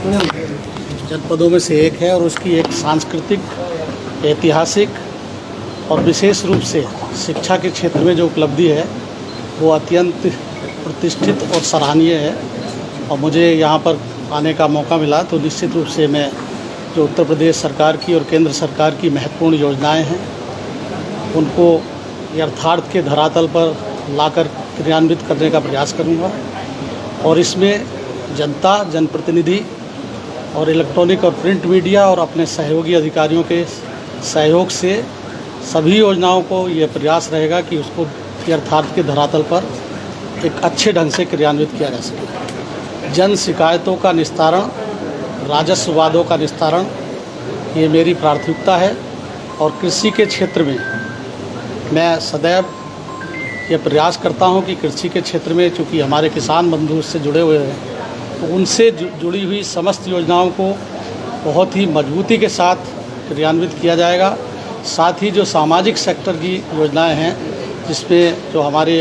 जनपदों में से एक है और उसकी एक सांस्कृतिक, ऐतिहासिक और विशेष रूप से शिक्षा के क्षेत्र में जो उपलब्धि है वो अत्यंत प्रतिष्ठित और सराहनीय है। और मुझे यहाँ पर आने का मौका मिला तो निश्चित रूप से मैं जो उत्तर प्रदेश सरकार की और केंद्र सरकार की महत्वपूर्ण योजनाएं हैं उनको यथार्थ के धरातल पर लाकर क्रियान्वित करने का प्रयास करूँगा। और इसमें जनता, जनप्रतिनिधि और इलेक्ट्रॉनिक और प्रिंट मीडिया और अपने सहयोगी अधिकारियों के सहयोग से सभी योजनाओं को ये प्रयास रहेगा कि उसको यथार्थ के धरातल पर एक अच्छे ढंग से क्रियान्वित किया जा सके। जन शिकायतों का निस्तारण, राजस्व वादों का निस्तारण ये मेरी प्राथमिकता है। और कृषि के क्षेत्र में मैं सदैव ये प्रयास करता हूं कि कृषि के क्षेत्र में चूँकि हमारे किसान बंधु उससे जुड़े हुए हैं तो उनसे जुड़ी हुई समस्त योजनाओं को बहुत ही मजबूती के साथ क्रियान्वित किया जाएगा। साथ ही जो सामाजिक सेक्टर की योजनाएं हैं जिसमें जो हमारे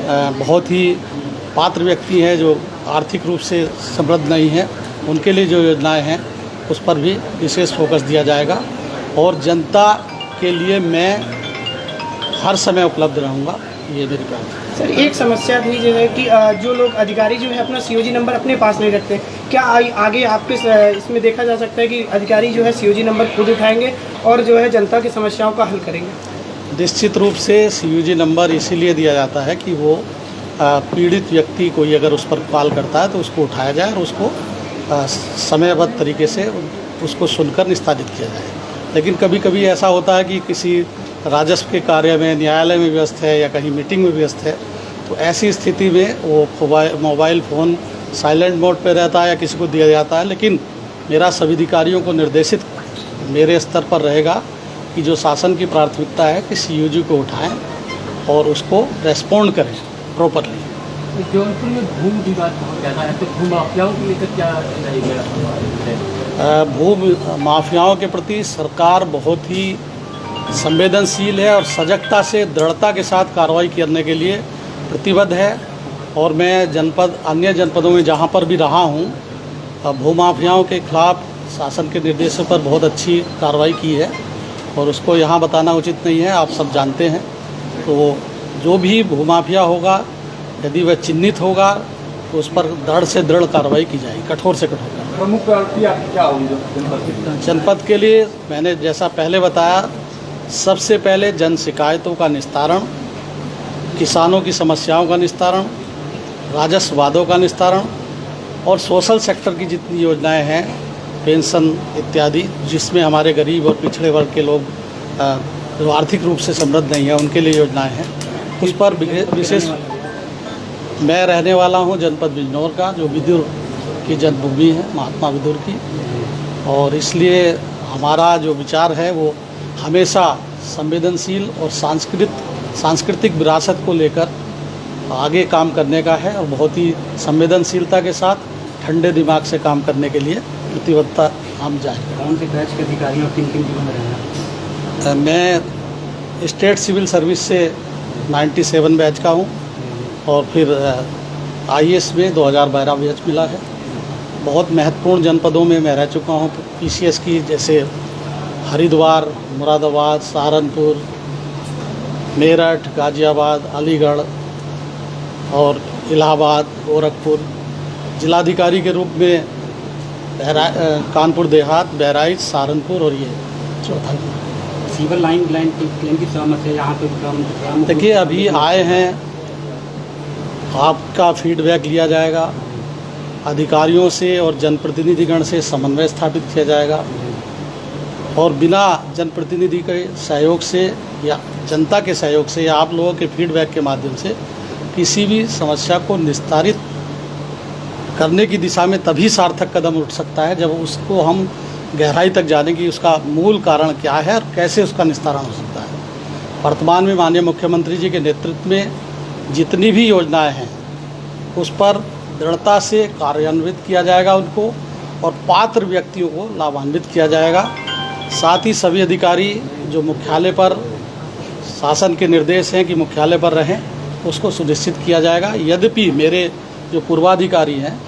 बहुत ही पात्र व्यक्ति हैं जो आर्थिक रूप से समृद्ध नहीं हैं उनके लिए जो योजनाएं हैं उस पर भी विशेष फोकस दिया जाएगा। और जनता के लिए मैं हर समय उपलब्ध रहूँगा, ये मेरी बात है। सर, एक समस्या थी जो है कि जो लोग अधिकारी जो है अपना सीओजी नंबर अपने पास नहीं रखते, क्या आगे आपके इसमें देखा जा सकता है कि अधिकारी जो है सीओजी नंबर खुद उठाएंगे और जो है जनता की समस्याओं का हल करेंगे? निश्चित रूप से सीओजी नंबर इसीलिए दिया जाता है कि वो पीड़ित व्यक्ति कोई अगर उस पर कॉल करता है तो उसको उठाया जाए और उसको समयबद्ध तरीके से उसको सुनकर निस्तारित किया जाए। लेकिन कभी कभी ऐसा होता है कि किसी राजस्व के कार्य में, न्यायालय में व्यस्त है या कहीं मीटिंग में व्यस्त है, तो ऐसी स्थिति में वो मोबाइल फ़ोन साइलेंट मोड पे रहता है या किसी को दिया जाता है। लेकिन मेरा सभी अधिकारियों को निर्देशित मेरे स्तर पर रहेगा कि जो शासन की प्राथमिकता है कि सीओजी को उठाएं और उसको रेस्पॉन्ड करें प्रॉपरली। जौनपुर में भूमि विवाद बहुत ज़्यादा है, तो भू माफियाओं को लेकर क्या रहेगा? भू माफियाओं के प्रति सरकार बहुत ही संवेदनशील है और सजगता से, दृढ़ता के साथ कार्रवाई करने के लिए प्रतिबद्ध है। और मैं अन्य जनपदों में जहां पर भी रहा हूं भूमाफियाओं के खिलाफ शासन के निर्देशों पर बहुत अच्छी कार्रवाई की है और उसको यहां बताना उचित नहीं है, आप सब जानते हैं। तो जो भी भूमाफिया होगा यदि वह चिन्हित होगा तो उस पर दृढ़ से दृढ़ कार्रवाई की जाएगी, कठोर से कठोर। प्रमुख प्रायोरिटी आपकी क्या होगी जनपद के लिए? मैंने जैसा पहले बताया, सबसे पहले जन शिकायतों का निस्तारण, किसानों की समस्याओं का निस्तारण, राजस्व वादों का निस्तारण और सोशल सेक्टर की जितनी योजनाएं हैं, पेंशन इत्यादि, जिसमें हमारे गरीब और पिछड़े वर्ग के लोग जो आर्थिक रूप से समृद्ध नहीं है उनके लिए योजनाएं हैं, उस पर विशेष। मैं रहने वाला हूं जनपद बिजनौर का, जो विदुर की जन्मभूमि है, महात्मा विदुर की, और इसलिए हमारा जो विचार है वो हमेशा संवेदनशील और सांस्कृतिक विरासत को लेकर आगे काम करने का है और बहुत ही संवेदनशीलता के साथ ठंडे दिमाग से काम करने के लिए प्रतिबद्धता हम जाएंगे। कौन से बैच के अधिकारी और किन किन जिलों में रहना? मैं स्टेट सिविल सर्विस से 97 बैच का हूँ और फिर IAS में 2012 बैच मिला है। बहुत महत्वपूर्ण जनपदों में मैं रह चुका हूँ, PCS की, जैसे हरिद्वार, मुरादाबाद, सहारनपुर, मेरठ, गाजियाबाद, अलीगढ़ और इलाहाबाद, गोरखपुर। जिलाधिकारी के रूप में कानपुर देहात, बहराइच, सहारनपुर और ये चौथा। सिविल लाइन की समस्या यहाँ पे देखिए, अभी आए हैं, आपका फीडबैक लिया जाएगा, अधिकारियों से और जनप्रतिनिधिगण से समन्वय स्थापित किया जाएगा और बिना जनप्रतिनिधि के सहयोग से या जनता के सहयोग से या आप लोगों के फीडबैक के माध्यम से किसी भी समस्या को निस्तारित करने की दिशा में तभी सार्थक कदम उठ सकता है जब उसको हम गहराई तक जाने की उसका मूल कारण क्या है और कैसे उसका निस्तारण हो सकता है। वर्तमान में माननीय मुख्यमंत्री जी के नेतृत्व में जितनी भी योजनाएं हैं उस पर दृढ़ता से कार्यान्वित किया जाएगा उनको, और पात्र व्यक्तियों को लाभान्वित किया जाएगा। साथ ही सभी अधिकारी जो मुख्यालय पर शासन के निर्देश हैं कि मुख्यालय पर रहें, उसको सुनिश्चित किया जाएगा। यद्यपि मेरे जो पूर्वाधिकारी हैं